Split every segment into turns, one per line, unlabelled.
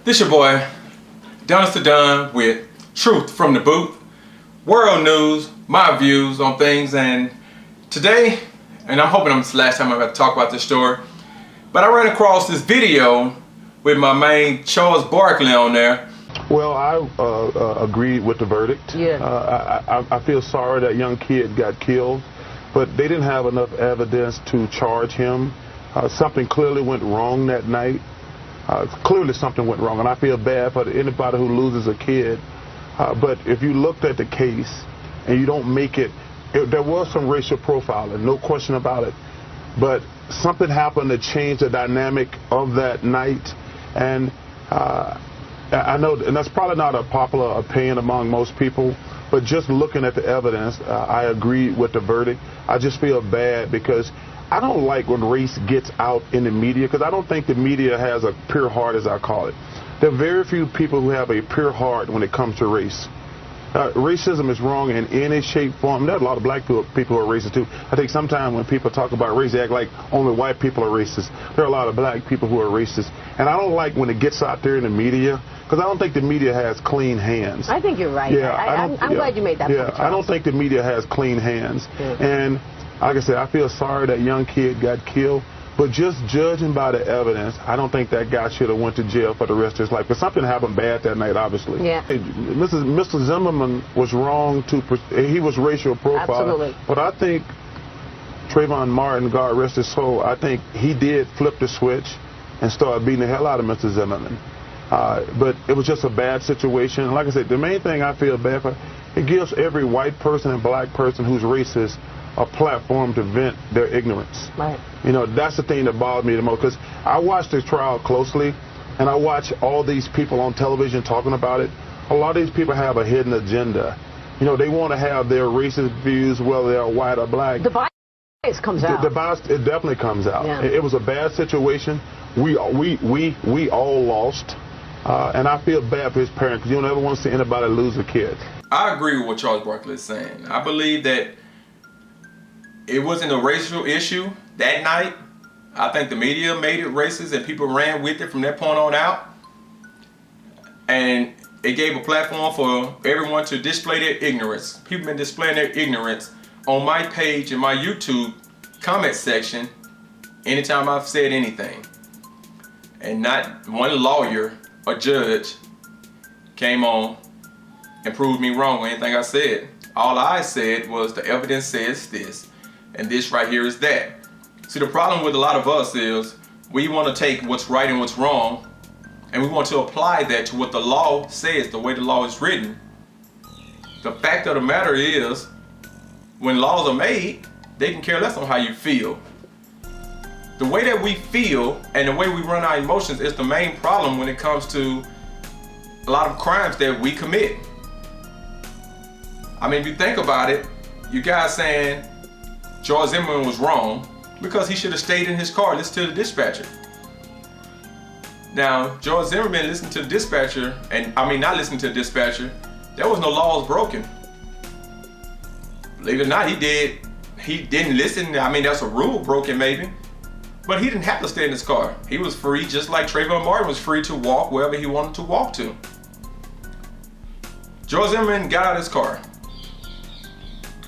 This your boy, AdonusDaDon with Truth from the Booth, world news, my views on things, and today, and I'm hoping it's the last time I'm going to talk about this story, but I ran across this video with my main Charles Barkley on there.
Well, I agreed with the verdict.
Yeah.
I feel sorry that young kid got killed, but they didn't have enough evidence to charge him. Something clearly went wrong that night. Clearly something went wrong, and I feel bad for anybody who loses a kid. But if you looked at the case and you don't make it, there was some racial profiling, no question about it. But something happened to change the dynamic of that night, and I know, and that's probably not a popular opinion among most people, but just looking at the evidence, I agree with the verdict. I just feel bad because I don't like when race gets out in the media, because I don't think the media has a pure heart, as I call it. There are very few people who have a pure heart when it comes to race. Racism is wrong in any shape, form. There are a lot of black people who are racist too. I think sometimes when people talk about race, they act like only white people are racist. There are a lot of black people who are racist. And I don't like when it gets out there in the media, because I don't think the media has clean hands.
I think you're right.
Yeah,
I'm glad you made that point, Charles.
I don't think the media has clean hands. And like I said, I feel sorry that young kid got killed, but just judging by the evidence, I don't think that guy should have went to jail for the rest of his life. But something happened bad that night, obviously.
Yeah.
Mr. Zimmerman was wrong he was racial profiling.
Absolutely.
But I think Trayvon Martin, God rest his soul, I think he did flip the switch and start beating the hell out of Mr. Zimmerman. But it was just a bad situation. Like I said, the main thing I feel bad for, it gives every white person and black person who's racist a platform to vent their ignorance.
Right.
You know, that's the thing that bothered me the most, because I watched the trial closely, and I watch all these people on television talking about it. A lot of these people have a hidden agenda. You know, they want to have their racist views, whether they're white or black.
The bias comes out.
The bias, it definitely comes out.
Yeah.
It was a bad situation. We all lost, and I feel bad for his parents, because you don't ever want to see anybody lose a kid.
I agree with what Charles Barkley is saying. I believe that it wasn't a racial issue that night. I think the media made it racist and people ran with it from that point on out. And it gave a platform for everyone to display their ignorance. People have been displaying their ignorance on my page in my YouTube comment section anytime I've said anything. And not one lawyer or judge came on and proved me wrong on anything I said. All I said was the evidence says this, and this right here is that. See, the problem with a lot of us is we want to take what's right and what's wrong, and we want to apply that to what the law says, the way the law is written. The fact of the matter is, when laws are made, they can care less on how you feel. The way that we feel and the way we run our emotions is the main problem when it comes to a lot of crimes that we commit. I mean, if you think about it, you guys saying George Zimmerman was wrong because he should have stayed in his car and listened to the dispatcher. Now, George Zimmerman listened to the dispatcher, and I mean not listening to the dispatcher, there was no laws broken. Believe it or not, he didn't listen. I mean, that's a rule broken maybe, but he didn't have to stay in his car. He was free, just like Trayvon Martin was free to walk wherever he wanted to walk to. George Zimmerman got out of his car.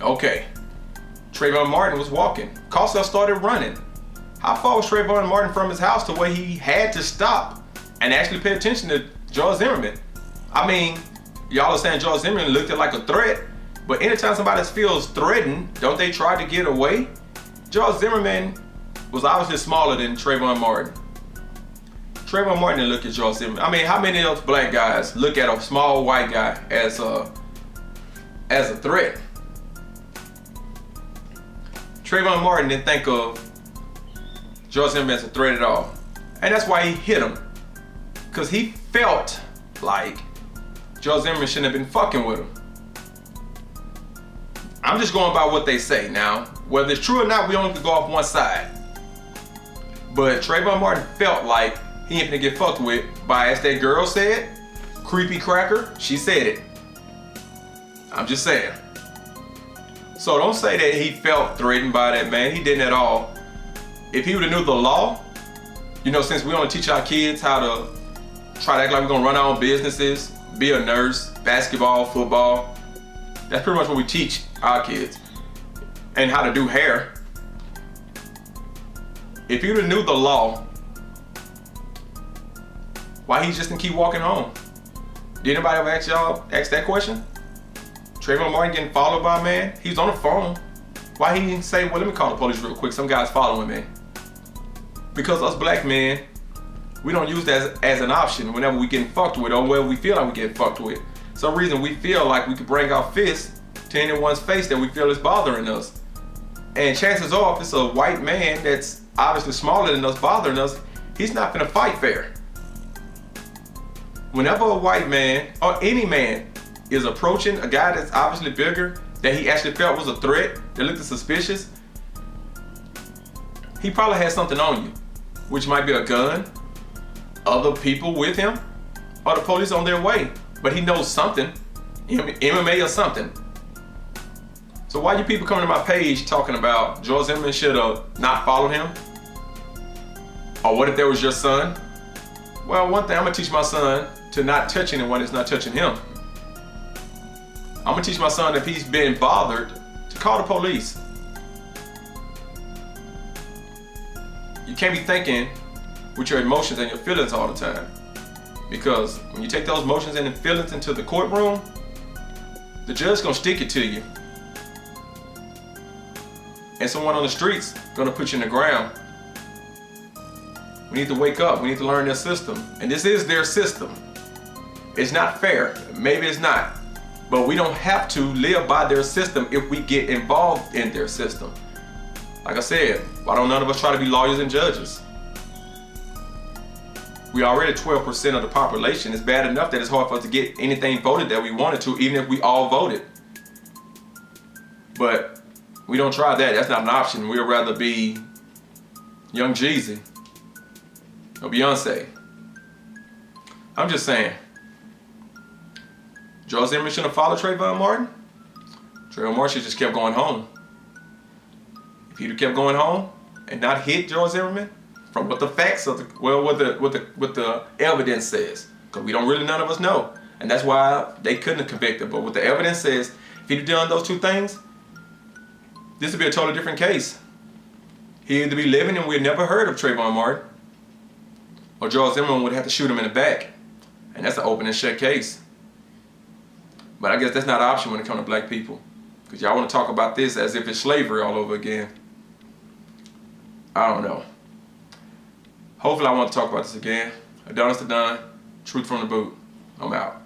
Okay. Trayvon Martin was walking. Cosell started running. How far was Trayvon Martin from his house to where he had to stop and actually pay attention to George Zimmerman? I mean, y'all are saying George Zimmerman looked at like a threat, but anytime somebody feels threatened, don't they try to get away? George Zimmerman was obviously smaller than Trayvon Martin. Trayvon Martin didn't look at George Zimmerman. I mean, how many of us black guys look at a small white guy as a threat? Trayvon Martin didn't think of George Zimmerman as a threat at all. And that's why he hit him. Because he felt like George Zimmerman shouldn't have been fucking with him. I'm just going by what they say. Now, whether it's true or not, we only can go off one side. But Trayvon Martin felt like he ain't gonna get fucked with by, as that girl said, creepy cracker. She said it. I'm just saying. So don't say that he felt threatened by that man. He didn't at all. If he would have knew the law, you know, since we only teach our kids how to try to act like we're gonna run our own businesses, be a nurse, basketball, football. That's pretty much what we teach our kids. And how to do hair. If you'd have knew the law, why he just didn't keep walking home? Did anybody ever ask that question? Trayvon Martin getting followed by a man? He's on the phone. Why he didn't say, well, let me call the police real quick, some guy's following me? Because us black men, we don't use that as an option whenever we getting fucked with or whenever we feel like we getting fucked with. Some reason we feel like we could bring our fist to anyone's face that we feel is bothering us. And chances are, if it's a white man that's obviously smaller than us bothering us, he's not gonna fight fair. Whenever a white man or any man is approaching a guy that's obviously bigger, that he actually felt was a threat, that looked suspicious, he probably has something on you, which might be a gun, other people with him, or the police on their way. But he knows something, MMA or something. So why you people coming to my page talking about George Zimmerman should have not followed him? Or what if there was your son? Well, one thing, I'm gonna teach my son to not touch anyone that's not touching him. I'm gonna teach my son if he's been bothered to call the police. You can't be thinking with your emotions and your feelings all the time. Because when you take those emotions and feelings into the courtroom, the judge's gonna stick it to you. And someone on the streets gonna put you in the ground. We need to wake up, we need to learn their system. And this is their system. It's not fair, maybe it's not. But we don't have to live by their system if we get involved in their system. Like I said, why don't none of us try to be lawyers and judges? We already 12% of the population. It's bad enough that it's hard for us to get anything voted that we wanted to, even if we all voted. But we don't try that. That's not an option. We'd rather be Young Jeezy or Beyonce. I'm just saying. George Zimmerman shouldn't have followed Trayvon Martin. Trayvon Martin should just kept going home. If he'd have kept going home and not hit George Zimmerman, from what the facts of what the evidence says, because we don't really, none of us know, and that's why they couldn't have convicted. But what the evidence says, if he'd have done those two things, this would be a totally different case. He'd either be living and we'd never heard of Trayvon Martin, or George Zimmerman would have to shoot him in the back, and that's an open and shut case. But I guess that's not an option when it comes to black people, because y'all want to talk about this as if it's slavery all over again. I don't know. Hopefully I want to talk about this again. AdonusDaDon, truth from the boot. I'm out.